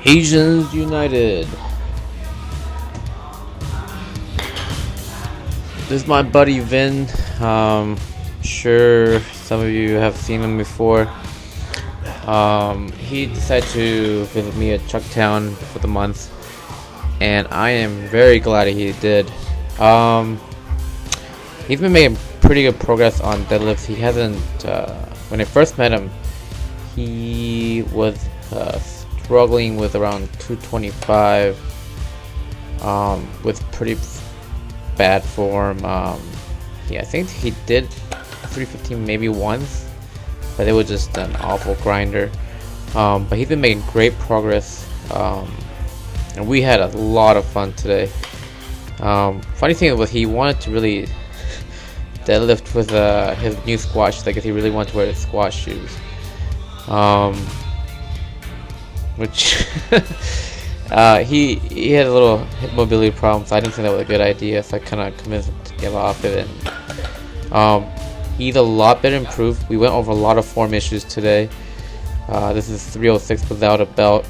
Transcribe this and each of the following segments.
Asians United. This is my buddy Vinh. Sure some of you have seen him before. He decided to visit me at Chucktown for the month, and I am very glad he did. He's been making pretty good progress on deadlifts. He hasn't, when I first met him, he was struggling with around 225, with pretty bad form. I think he did 315 maybe once, but it was just an awful grinder. But he's been making great progress, and we had a lot of fun today. Funny thing was, he wanted to really deadlift with his new squash. I guess he really wanted to wear his squash shoes, which he had a little hip mobility problem, so I didn't think that was a good idea. So I kind of convinced him to get off it. And he's a lot better improved. We went over a lot of form issues today. This is 306 without a belt.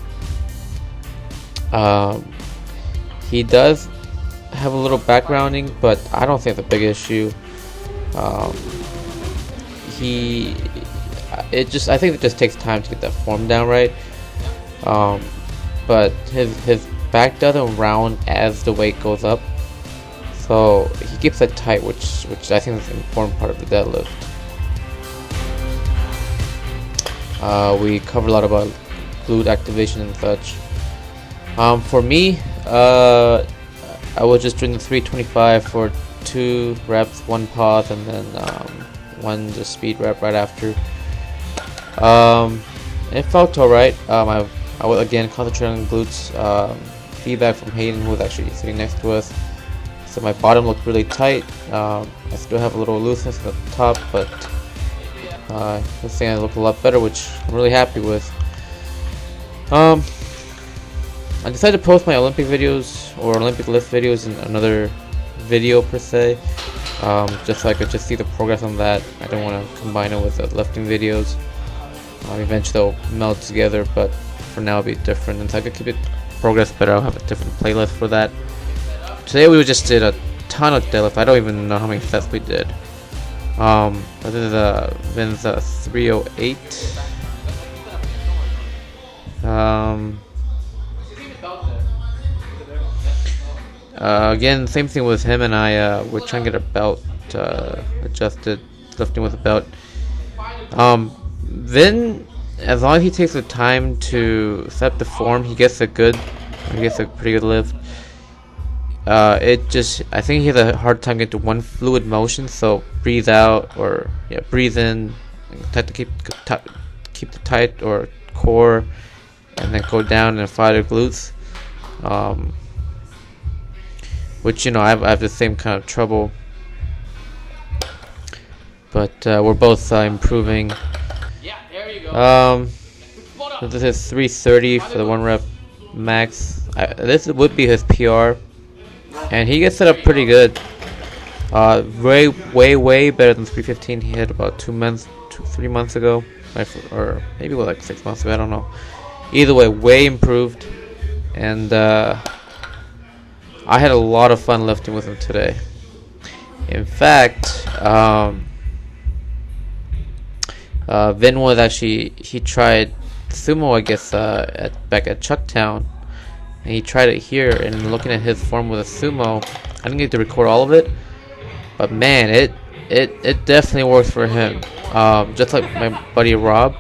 He does have a little backgrounding, but I don't think it's a big issue. I think it just takes time to get that form down right. But his back doesn't round as the weight goes up, so he keeps it tight, which I think is an important part of the deadlift. We covered a lot about glute activation and such. For me, I was just doing the 325 for 2 reps, 1 pause, and then 1 just speed rep right after. It felt alright. I will again concentrate on glutes. Feedback from Hayden, who was actually sitting next to us, so my bottom looked really tight. I still have a little looseness at the top, but this thing I look a lot better, which I'm really happy with. I decided to post my Olympic videos or Olympic lift videos in another video per se, just so I could just see the progress on that. I don't want to combine it with the lifting videos. Eventually they'll meld together, but for now it'll be different, and so I could keep it progress better. I'll have a different playlist for that. Today we just did a ton of deadlift. I don't even know how many sets we did. This is Vin's 308. Again, same thing with him and I. We're trying to get a belt adjusted, lifting with a belt. Vin, as long as he takes the time to set the form, he gets a pretty good lift. I think he has a hard time getting to one fluid motion. So breathe out, or breathe in, try to keep the tight or core, and then go down and fire the glutes. Which I have the same kind of trouble, but we're both improving. This is 330 for the 1 rep max. This would be his PR, and he gets it up pretty good. Way better than 315 he had about 3 months ago, or maybe like 6 months ago. I don't know. Either way improved, and I had a lot of fun lifting with him today. In fact, Vin was he tried Sumo, I guess, back at Chucktown, and he tried it here. And looking at his form with a Sumo, I didn't get to record all of it, but man, it definitely works for him. Just like my buddy Rob.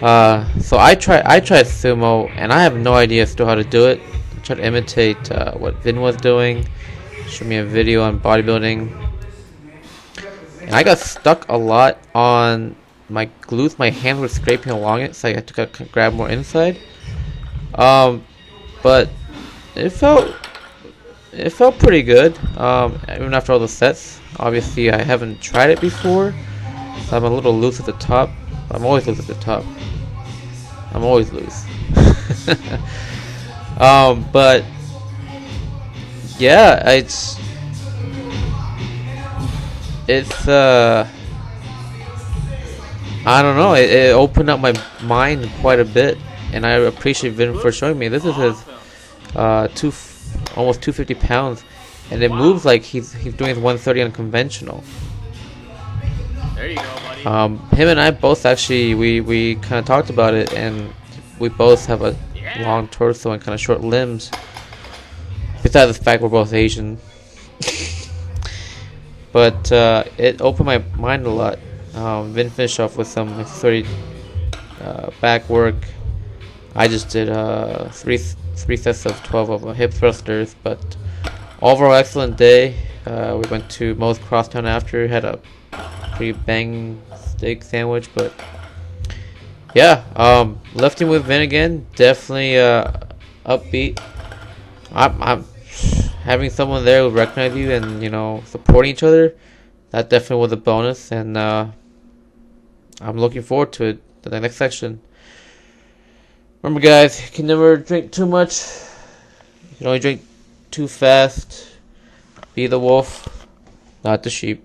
So I tried Sumo, and I have no idea still how to do it. I tried to imitate what Vin was doing. Showed me a video on bodybuilding, and I got stuck a lot on my glutes. My hands were scraping along it, so I had to grab more inside. But it felt pretty good, even after all the sets. Obviously, I haven't tried it before, so I'm a little loose at the top. I'm always loose at the top. I'm always loose. But yeah, it's I don't know, it opened up my mind quite a bit. and I appreciate Vin for showing me. This is his almost 250 pounds, and it moves like he's doing his 130 on conventional. There you go, buddy. Him and I both actually we kind of talked about it, and we both have a long torso and kind of short limbs. Besides the fact we're both Asian, but it opened my mind a lot. Vin finished off with some 30 back work. I just did three sets of 12 of hip thrusters, but overall excellent day. We went to Moe's Crosstown after, had a pretty bang steak sandwich, but yeah, lifting with Vin again, definitely upbeat. I'm having someone there who recognize you and, you know, supporting each other. That definitely was a bonus, and I'm looking forward to it. The next section. Remember, guys, you can never drink too much. You can only drink too fast. Be the wolf, not the sheep.